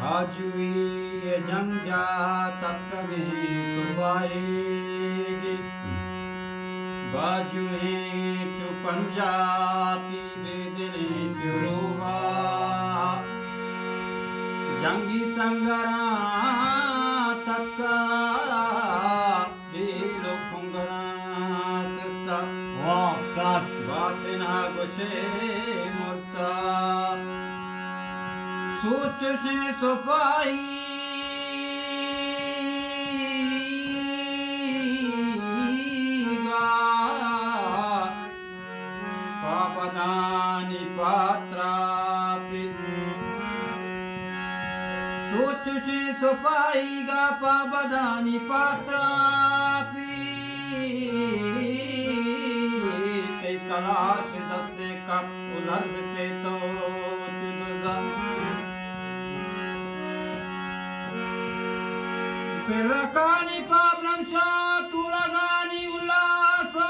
आजुई ये जंजा तकने सुबाएगी बाजू में चुपंजा पी बेदने चुरुबा जंगी संगरा तक्का दिलो कुंगरा सिस्ता बातना गुशे मुर्ता सोच से सुपाई पापदानी पात्रापि सोच से सुपाईगा पापदानी पात्रापि ते कलाश दस्ते कप उलझते तो चुदजा Perrakani pablam tulagani ulasa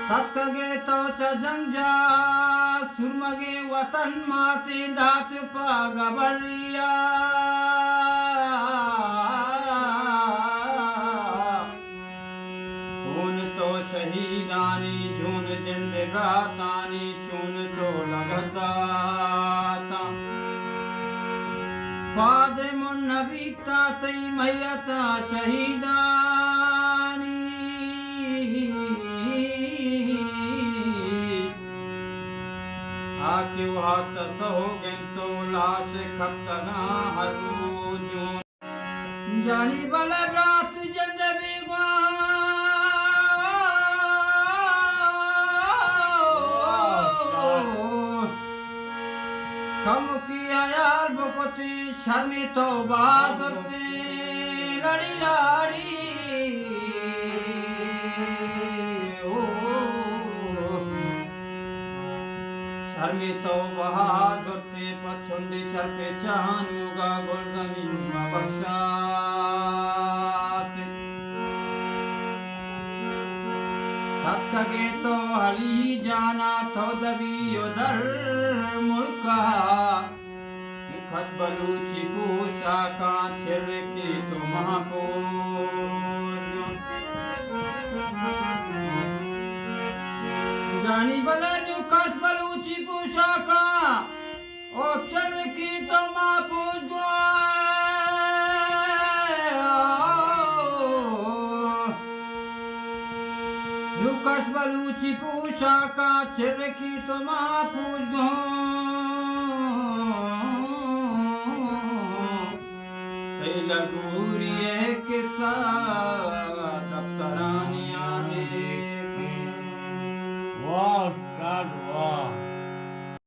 Tatkage to cha janja surmage watan mate dhat pagabariya Hun to shahidani jun jindgatani chun to lagata पादे मुन्नबीता तई मैयता शहीदानी आके हाथ सहोगे तो लाश खपतना हरू जानी बले रात जंद बेगवा कम किया यार बकोती शर्मी तो बहादुरती लड़ी लाड़ी ओ शर्मी तो बहादुरती पछुंडी छरपे चाहूंगा गोल जमीन में बख्शात थकगे तो हली जाना तो दबी उधर मुल्का मुखस बलूची पूषा का छिर की तो महापोष जानी बले मुखस बलूची पूषा का ओ छिर की तो महापोष Lukas baluci pusaka cereki to mahpus go Hey lagu